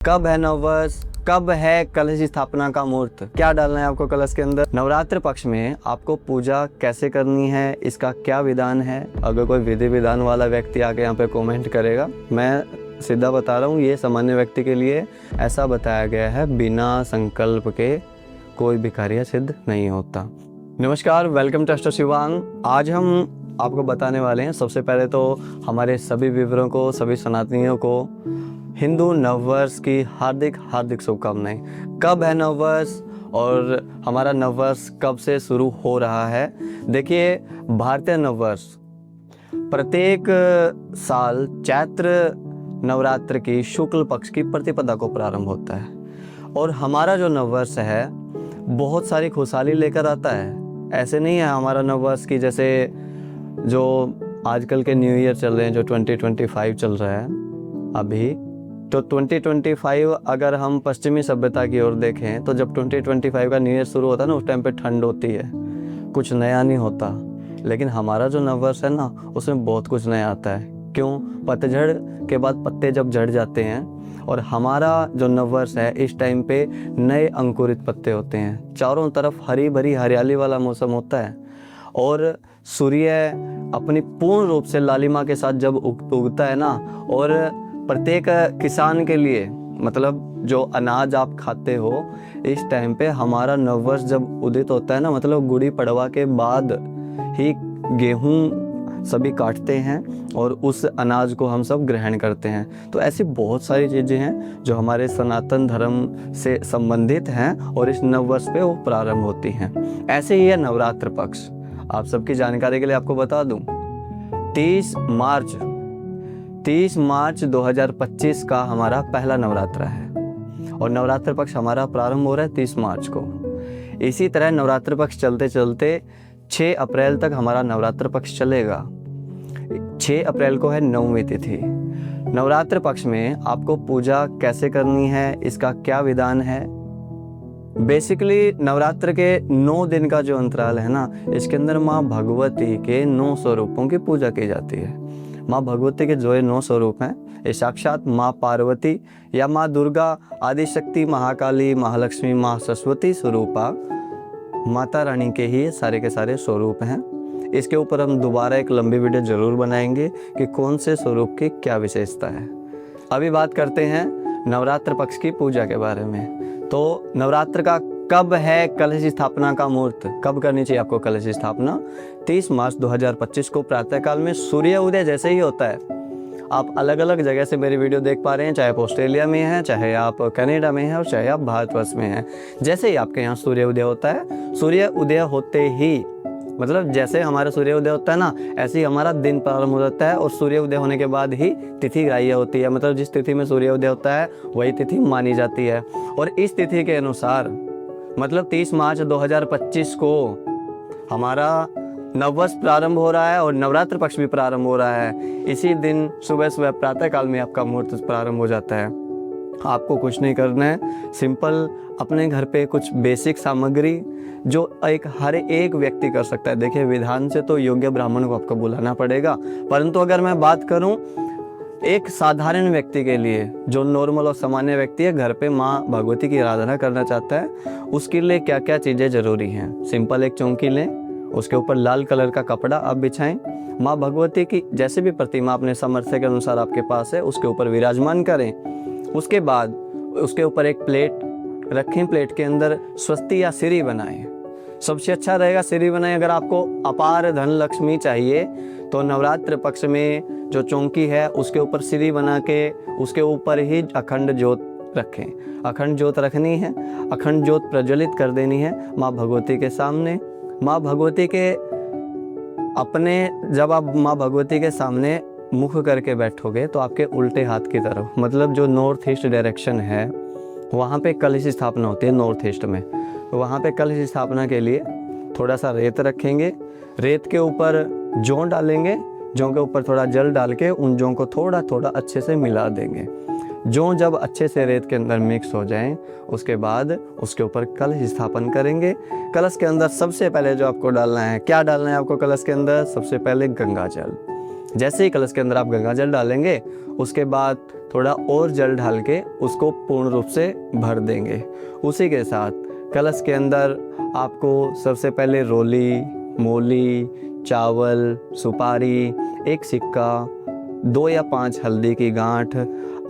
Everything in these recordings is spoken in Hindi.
कब है नववर्ष, कब है कलश स्थापना का मुहूर्त, क्या डालना है आपको कलश के अंदर, नवरात्र पक्ष में आपको पूजा कैसे करनी है, इसका क्या विधान है। अगर कोई विधि विधान वाला व्यक्ति आके यहाँ पे कमेंट करेगा, मैं सीधा बता रहा हूँ, ये सामान्य व्यक्ति के लिए ऐसा बताया गया है, बिना संकल्प के कोई भी कार्य सिद्ध नहीं होता। नमस्कार, वेलकम टू एस्ट्रो शिवांग। आज हम आपको बताने वाले हैं, सबसे पहले तो हमारे सभी व्यूअरों को, सभी सनातनियों को हिंदू नववर्ष की हार्दिक हार्दिक शुभकामनाएं। कब है नववर्ष और हमारा नववर्ष कब से शुरू हो रहा है। देखिए, भारतीय नववर्ष प्रत्येक साल चैत्र नवरात्र की शुक्ल पक्ष की प्रतिपदा को प्रारंभ होता है और हमारा जो नववर्ष है बहुत सारी खुशहाली लेकर आता है। ऐसे नहीं है हमारा नववर्ष की जैसे जो आजकल के न्यू ईयर चल रहे हैं, जो 2025 चल रहा है अभी, तो 2025 अगर हम पश्चिमी सभ्यता की ओर देखें तो जब 2025 का न्यू ईयर शुरू होता है ना, उस टाइम पे ठंड होती है, कुछ नया नहीं होता। लेकिन हमारा जो नववर्ष है ना, उसमें बहुत कुछ नया आता है। क्यों? पतझड़ के बाद पत्ते जब झड़ जाते हैं और हमारा जो नववर्ष है इस टाइम पे नए अंकुरित पत्ते होते हैं, चारों तरफ हरी भरी हरियाली वाला मौसम होता है और सूर्य अपनी पूर्ण रूप से लालिमा के साथ जब उगता है ना, और प्रत्येक किसान के लिए, मतलब जो अनाज आप खाते हो, इस टाइम पे हमारा नववर्ष जब उदित होता है ना, मतलब गुड़ी पड़वा के बाद ही गेहूं सभी काटते हैं और उस अनाज को हम सब ग्रहण करते हैं। तो ऐसी बहुत सारी चीज़ें हैं जो हमारे सनातन धर्म से संबंधित हैं और इस नववर्ष पे वो प्रारंभ होती हैं। ऐसे ही है नवरात्र पक्ष। आप सबकी जानकारी के लिए आपको बता दूं, 30 मार्च 2025 का हमारा पहला नवरात्र है और नवरात्र पक्ष हमारा प्रारंभ हो रहा है 30 मार्च को। इसी तरह नवरात्र पक्ष चलते चलते 6 अप्रैल तक हमारा नवरात्र पक्ष चलेगा। 6 अप्रैल को है नवमी तिथि। नवरात्र पक्ष में आपको पूजा कैसे करनी है, इसका क्या विधान है। बेसिकली नवरात्र के 9 दिन का जो अंतराल है ना, इसके अंदर माँ भगवती के 9 स्वरूपों की पूजा की जाती है। माँ भगवती के जो ये 9 स्वरूप हैं, ये साक्षात माँ पार्वती या माँ दुर्गा, आदिशक्ति, महाकाली, महालक्ष्मी, माँ सरस्वती स्वरूपा माता रानी के ही सारे के सारे स्वरूप हैं। इसके ऊपर हम दोबारा एक लंबी वीडियो जरूर बनाएंगे कि कौन से स्वरूप की क्या विशेषता है। अभी बात करते हैं नवरात्र पक्ष की पूजा के बारे में। तो नवरात्र का कब है कलश स्थापना का मुहूर्त, कब करनी चाहिए आपको कलश स्थापना? 30 मार्च 2025 को प्रातःकाल में सूर्य उदय जैसे ही होता है। आप अलग अलग जगह से मेरी वीडियो देख पा रहे हैं, चाहे आप ऑस्ट्रेलिया में हैं, चाहे आप कनाडा में हैं और चाहे आप भारतवर्ष में हैं। जैसे ही आपके यहाँ सूर्य उदय होता है, सूर्य उदय होते ही, मतलब जैसे हमारा सूर्य उदय होता है ना, ऐसे ही हमारा दिन प्रारंभ हो जाता है और सूर्य उदय होने के बाद ही तिथि ग्राह्य होती है। मतलब जिस तिथि में सूर्य उदय होता है वही तिथि मानी जाती है। और इस तिथि के अनुसार, मतलब 30 मार्च 2025 को हमारा नववर्ष प्रारंभ हो रहा है और नवरात्र पक्ष भी प्रारंभ हो रहा है। इसी दिन सुबह सुबह प्रातः काल में आपका मुहूर्त प्रारंभ हो जाता है। आपको कुछ नहीं करना है, सिंपल अपने घर पे कुछ बेसिक सामग्री जो हर एक व्यक्ति कर सकता है। देखिए, विधान से तो योग्य ब्राह्मण को आपको बुलाना पड़ेगा, परंतु अगर मैं बात करूं एक साधारण व्यक्ति के लिए, जो नॉर्मल और सामान्य व्यक्ति है, घर पे माँ भगवती की आराधना करना चाहता है, उसके लिए क्या क्या चीज़ें ज़रूरी हैं। सिंपल एक चौकी लें, उसके ऊपर लाल कलर का कपड़ा आप बिछाएं, माँ भगवती की जैसे भी प्रतिमा अपने सामर्थ्य के अनुसार आपके पास है उसके ऊपर विराजमान करें। उसके बाद उसके ऊपर एक प्लेट रखें, प्लेट के अंदर स्वस्ति या सिरी बनाएं। सबसे अच्छा रहेगा सिरी बनाएं। अगर आपको अपार धन लक्ष्मी चाहिए तो नवरात्र पक्ष में जो चौकी है उसके ऊपर सिरी बना के उसके ऊपर ही अखंड ज्योत रखें। अखंड ज्योत रखनी है, अखंड ज्योत प्रज्वलित कर देनी है माँ भगवती के सामने। माँ भगवती के जब आप माँ भगवती के सामने मुख करके बैठोगे तो आपके उल्टे हाथ की तरफ, मतलब जो नॉर्थ ईस्ट डायरेक्शन है, वहाँ पे कलश स्थापना होती है नॉर्थ ईस्ट में। तो वहाँ पे कलश स्थापना के लिए थोड़ा सा रेत रखेंगे, रेत के ऊपर जौ डालेंगे, जौ के ऊपर थोड़ा जल डाल के उन जौ को थोड़ा थोड़ा अच्छे से मिला देंगे। जौ जब अच्छे से रेत के अंदर मिक्स हो जाएं, उसके बाद उसके ऊपर कलश स्थापन करेंगे। कलश के अंदर सबसे पहले जो आपको डालना है, क्या डालना है आपको कलश के अंदर? सबसे पहले गंगा जल। जैसे ही कलश के अंदर आप गंगा जल डालेंगे, उसके बाद थोड़ा और जल डाल के उसको पूर्ण रूप से भर देंगे। उसी के साथ कलश के अंदर आपको सबसे पहले रोली, मूली, चावल, सुपारी, एक सिक्का, 2 या 5 हल्दी की गांठ,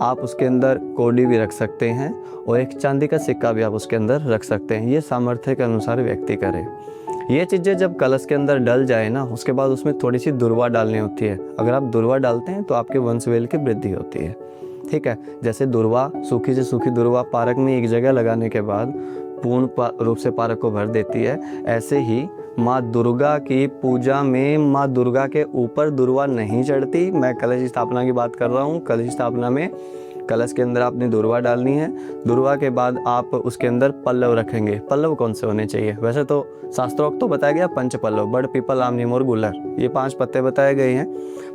आप उसके अंदर कौड़ी भी रख सकते हैं और एक चांदी का सिक्का भी आप उसके अंदर रख सकते हैं। ये सामर्थ्य के अनुसार व्यक्ति करे। ये चीज़ें जब कलश के अंदर डल जाए ना, उसके बाद उसमें थोड़ी सी दुर्वा डालनी होती है। अगर आप दुर्वा डालते हैं तो आपके वंशवेल की वृद्धि होती है। ठीक है, जैसे दुर्वा, सूखी से सूखी दुर्वा पारक में एक जगह लगाने के बाद पूर्ण रूप से पारक को भर देती है, ऐसे ही माँ दुर्गा की पूजा में माँ दुर्गा के ऊपर दुर्वा नहीं चढ़ती। मैं कलश स्थापना की बात कर रहा हूँ। कलश स्थापना में कलश के अंदर आपने दुर्वा डालनी है। दुर्वा के बाद आप उसके अंदर पल्लव रखेंगे। पल्लव कौन से होने चाहिए? वैसे तो शास्त्रोक्त तो बताया गया 5 पल्लव, बड़, पीपल, आम, नीम और गुलर, ये 5 पत्ते बताए गए हैं,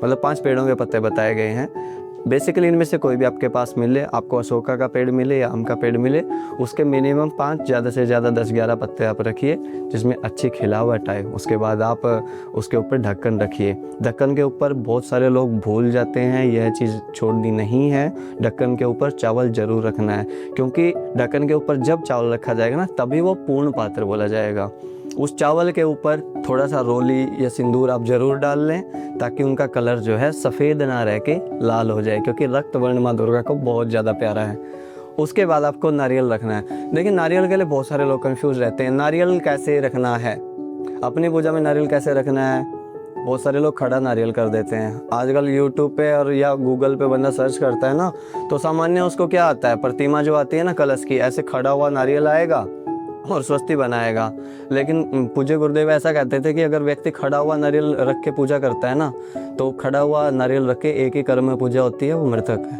मतलब 5 पेड़ों के पत्ते बताए गए हैं। बेसिकली इनमें से कोई भी आपके पास मिले, आपको अशोका का पेड़ मिले या आम का पेड़ मिले, उसके मिनिमम 5, ज़्यादा से ज़्यादा 10-11 पत्ते आप रखिए जिसमें अच्छी खिलावट आए। उसके बाद आप उसके ऊपर ढक्कन रखिए। ढक्कन के ऊपर बहुत सारे लोग भूल जाते हैं, यह चीज़ छोड़नी नहीं है। ढक्कन के ऊपर चावल जरूर रखना है, क्योंकि ढक्कन के ऊपर जब चावल रखा जाएगा ना, तभी वो पूर्ण पात्र बोला जाएगा। उस चावल के ऊपर थोड़ा सा रोली या सिंदूर आप ज़रूर डाल लें, ताकि उनका कलर जो है सफ़ेद ना रह के लाल हो जाए, क्योंकि रक्त वर्ण माँ दुर्गा को बहुत ज़्यादा प्यारा है। उसके बाद आपको नारियल रखना है। लेकिन नारियल के लिए बहुत सारे लोग कंफ्यूज रहते हैं, नारियल कैसे रखना है, अपनी पूजा में नारियल कैसे रखना है। बहुत सारे लोग खड़ा नारियल कर देते हैं। आजकल यूट्यूब पे और या गूगल पे बंदा सर्च करता है ना, तो सामान्य उसको क्या आता है, प्रतिमा जो आती है ना कलश की, ऐसे खड़ा हुआ नारियल आएगा और स्वस्ति बनाएगा। लेकिन पूज्य गुरुदेव ऐसा कहते थे कि अगर व्यक्ति खड़ा हुआ नारियल रख के पूजा करता है ना, तो खड़ा हुआ नारियल रख के एक ही कर्म में पूजा होती है, वो मृतक है।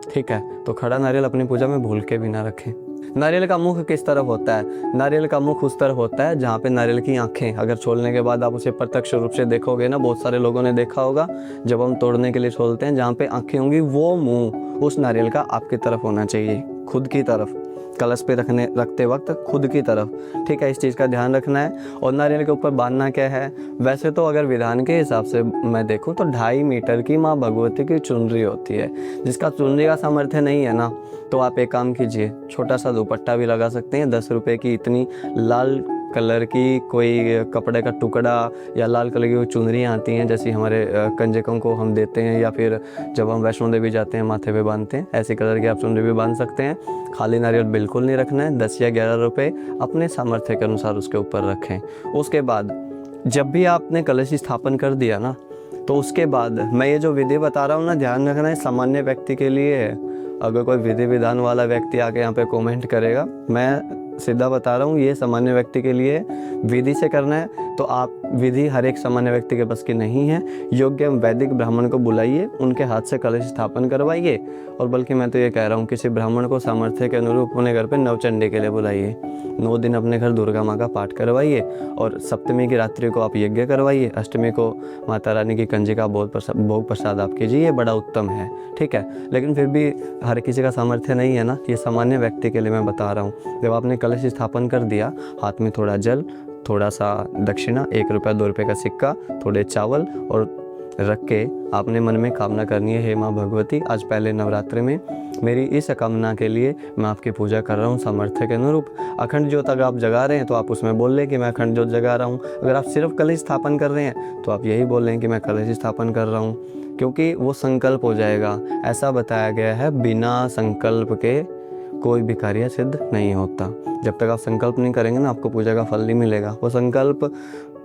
ठीक है, तो खड़ा नारियल अपनी पूजा में भूल के भी ना रखें। नारियल का मुख किस तरफ होता है? नारियल का मुख उस तरफ होता है जहाँ पे नारियल की आंखें, अगर छोड़ने के बाद आप उसे प्रत्यक्ष रूप से देखोगे ना, बहुत सारे लोगों ने देखा होगा, जब हम तोड़ने के लिए छोड़ते हैं, जहाँ पे आंखें होंगी वो मुंह उस नारियल का आपकी तरफ होना चाहिए, खुद की तरफ, कलश पे रखते वक्त खुद की तरफ। ठीक है, इस चीज़ का ध्यान रखना है। और नारियल के ऊपर बांधना क्या है? वैसे तो अगर विधान के हिसाब से मैं देखूं तो 2.5 मीटर की माँ भगवती की चुनरी होती है। जिसका चुनरी का सामर्थ्य नहीं है ना, तो आप एक काम कीजिए, छोटा सा दुपट्टा भी लगा सकते हैं। 10 रुपये की इतनी लाल कलर की कोई कपड़े का टुकड़ा या लाल कलर की कोई चुनरियाँ आती हैं, जैसी हमारे कंजकों को हम देते हैं, या फिर जब हम वैष्णो देवी जाते हैं माथे पे बांधते हैं, ऐसी कलर की आप चुनरी भी बांध सकते हैं। खाली नारियल बिल्कुल नहीं रखना है। 10 या 11 रुपये अपने सामर्थ्य के अनुसार उसके ऊपर रखें। उसके बाद जब भी आपने कलश स्थापन कर दिया ना, तो उसके बाद मैं ये जो विधि बता रहा हूँ ना, ध्यान रखना है, सामान्य व्यक्ति के लिए है। अगर कोई विधि विधान वाला व्यक्ति आके यहाँ पे कमेंट करेगा, मैं सीधा बता रहा हूँ, ये सामान्य व्यक्ति के लिए विधि से करना है। तो आप विधि हर एक सामान्य व्यक्ति के बस की नहीं है। योग्य वैदिक ब्राह्मण को बुलाइए, उनके हाथ से कलश स्थापन करवाइए। और बल्कि मैं तो ये कह रहा हूँ, किसी ब्राह्मण को सामर्थ्य के अनुरूप अपने घर पे नवचंडी के लिए बुलाइए। 9 दिन अपने घर दुर्गा माँ का पाठ करवाइए, और सप्तमी की रात्रि को आप यज्ञ करवाइए, अष्टमी को माता रानी की कंजिका भोग प्रसाद आप कीजिए, ये बड़ा उत्तम है। ठीक है, लेकिन फिर भी हर किसी का सामर्थ्य नहीं है ना, ये सामान्य व्यक्ति के लिए मैं बता रहा हूँ। जब आपने कलश स्थापन कर दिया, हाथ में थोड़ा जल, थोड़ा सा दक्षिणा, 1 रुपया 2 रुपये का सिक्का, थोड़े चावल और रख के आपने मन में कामना करनी है, हे माँ भगवती, आज पहले नवरात्रि में मेरी इस कामना के लिए मैं आपकी पूजा कर रहा हूँ सामर्थ्य के अनुरूप। अखंड ज्योत अगर आप जगा रहे हैं तो आप उसमें बोल लें कि मैं अखंड ज्योत जगा रहा हूँ। अगर आप सिर्फ कलश स्थापन कर रहे हैं तो आप यही बोल लें कि मैं कलश स्थापन कर रहा हूँ, क्योंकि वो संकल्प हो जाएगा। ऐसा बताया गया है, बिना संकल्प के कोई भी कार्य सिद्ध नहीं होता। जब तक आप संकल्प नहीं करेंगे ना, आपको पूजा का फल नहीं मिलेगा। वो संकल्प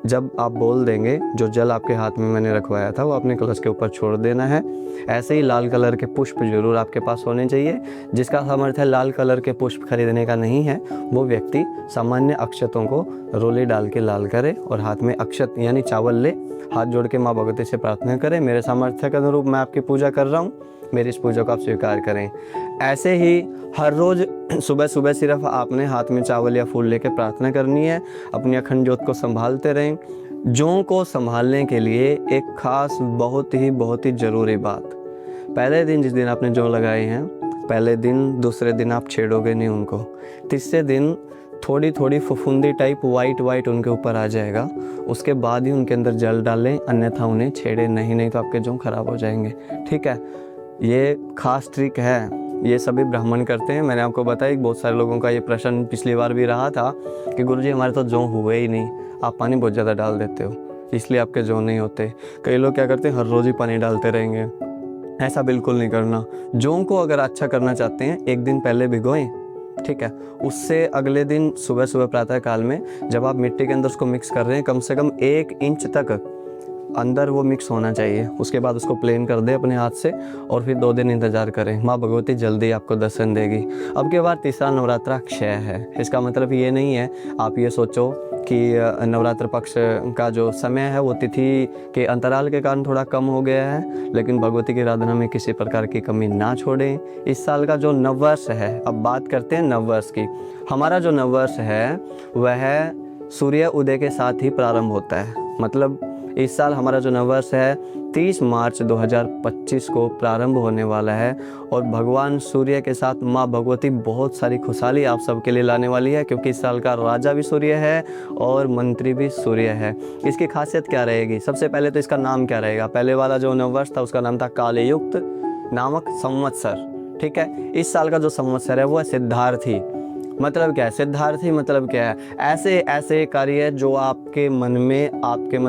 जब आप बोल देंगे, जो जल आपके हाथ में मैंने रखवाया था वो अपने कलश के ऊपर छोड़ देना है। ऐसे ही लाल कलर के पुष्प जरूर आपके पास होने चाहिए। जिसका सामर्थ्य लाल कलर के पुष्प खरीदने का नहीं है, वो व्यक्ति सामान्य अक्षतों को रोली डाल के लाल करे और हाथ में अक्षत यानी चावल ले, हाथ जोड़ के माँ भगवती से प्रार्थना करें, मेरे सामर्थ्य के अनुरूप मैं आपकी पूजा कर रहा हूँ, मेरी इस पूजा को आप स्वीकार करें। ऐसे ही हर रोज़ सुबह सुबह सिर्फ आपने हाथ में चावल या फूल लेके प्रार्थना करनी है। अपनी अखंड ज्योत को संभालते रहें। जौ को संभालने के लिए एक खास बहुत ही ज़रूरी बात, पहले दिन जिस दिन आपने जौ लगाए हैं, पहले दिन, दूसरे दिन आप छेड़ोगे नहीं उनको, तीसरे दिन थोड़ी थोड़ी फफूंदी टाइप वाइट उनके ऊपर आ जाएगा, उसके बाद ही उनके अंदर जल डालें, अन्यथा उन्हें छेड़े नहीं तो आपके जौ खराब हो जाएंगे। ठीक है, ये खास ट्रिक है, ये सभी ब्राह्मण करते हैं। मैंने आपको बताया बहुत सारे लोगों का ये प्रश्न पिछली बार भी रहा था कि गुरुजी हमारे तो जौ हुए ही नहीं, आप पानी बहुत ज़्यादा डाल देते हो इसलिए आपके जौ नहीं होते। कई लोग क्या करते हैं, हर रोज़ ही पानी डालते रहेंगे। ऐसा बिल्कुल नहीं करना। जौ को अगर अच्छा करना चाहते हैं, एक दिन पहले भिगोएं, ठीक है। उससे अगले दिन सुबह सुबह प्रातः काल में जब आप मिट्टी के अंदर उसको मिक्स कर रहे हैं, कम से कम 1 इंच तक अंदर वो मिक्स होना चाहिए। उसके बाद उसको प्लेन कर दे अपने हाथ से और फिर 2 दिन इंतज़ार करें। माँ भगवती जल्दी आपको दर्शन देगी। अब के बाद तीसरा नवरात्रा क्षय है। इसका मतलब ये नहीं है आप ये सोचो कि नवरात्र पक्ष का जो समय है वो तिथि के अंतराल के कारण थोड़ा कम हो गया है, लेकिन भगवती की आराधना में किसी प्रकार की कमी ना छोड़ें। इस साल का जो नववर्ष है, अब बात करते हैं नववर्ष की। हमारा जो नववर्ष है वह सूर्य उदय के साथ ही प्रारंभ होता है। मतलब इस साल हमारा जो नववर्ष है 30 मार्च 2025 को प्रारंभ होने वाला है और भगवान सूर्य के साथ माँ भगवती बहुत सारी खुशहाली आप सबके लिए लाने वाली है, क्योंकि इस साल का राजा भी सूर्य है और मंत्री भी सूर्य है। इसकी खासियत क्या रहेगी? सबसे पहले तो इसका नाम क्या रहेगा? पहले वाला जो नववर्ष था उसका नाम था कालयुक्त नामक संवत्सर, ठीक है। इस साल का जो संवत्सर है वो है सिद्धार्थी। मतलब क्या है सिद्धार्थी? मतलब क्या है? ऐसे ऐसे कार्य जो आपके मन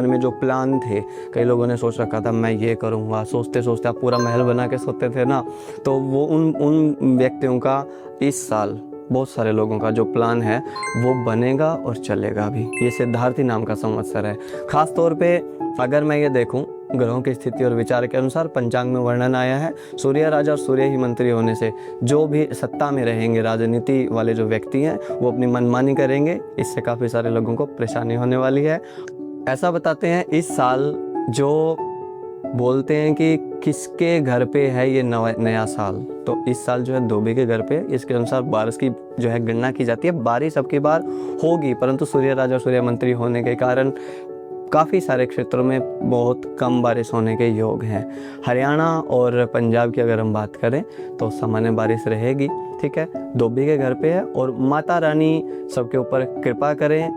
में जो प्लान थे, कई लोगों ने सोच रखा था मैं ये करूँगा, सोचते सोचते आप पूरा महल बना के सोते थे ना, तो वो उन व्यक्तियों का इस साल बहुत सारे लोगों का जो प्लान है वो बनेगा और चलेगा भी। ये सिद्धार्थी नाम का संवत्सर है। ख़ास तौर पे अगर मैं ये देखूं, ग्रहों की स्थिति और विचार के अनुसार पंचांग में वर्णन आया है, सूर्य राजा और सूर्य ही मंत्री होने से जो भी सत्ता में रहेंगे, राजनीति वाले जो व्यक्ति हैं वो अपनी मनमानी करेंगे। इससे काफ़ी सारे लोगों को परेशानी होने वाली है। ऐसा बताते हैं इस साल जो बोलते हैं कि किसके घर पे है ये नया साल, तो इस साल जो है धोबी के घर पे। इसके अनुसार बारिश की जो है गणना की जाती है। बारिश अब की बार होगी, परंतु सूर्य राजा और सूर्य मंत्री होने के कारण काफ़ी सारे क्षेत्रों में बहुत कम बारिश होने के योग हैं। हरियाणा और पंजाब की अगर हम बात करें तो सामान्य बारिश रहेगी, ठीक है। धोबी के घर पे है और माता रानी सबके ऊपर कृपा करें।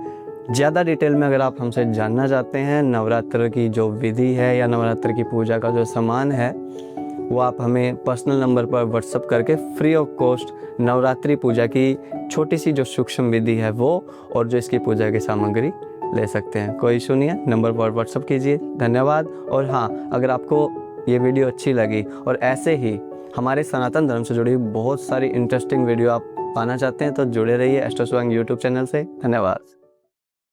ज़्यादा डिटेल में अगर आप हमसे जानना चाहते हैं नवरात्र की जो विधि है या नवरात्र की पूजा का जो सामान है, वो आप हमें पर्सनल नंबर पर व्हाट्सअप करके फ्री ऑफ कॉस्ट नवरात्रि पूजा की छोटी सी जो सूक्ष्म विधि है वो और जो इसकी पूजा की सामग्री ले सकते हैं। कोई इशू नहीं है, नंबर पर व्हाट्सअप कीजिए। धन्यवाद। और हाँ, अगर आपको ये वीडियो अच्छी लगी और ऐसे ही हमारे सनातन धर्म से जुड़ी बहुत सारी इंटरेस्टिंग वीडियो आप पाना चाहते हैं तो जुड़े रहिए एस्ट्रो स्वांग यूट्यूब चैनल से। धन्यवाद।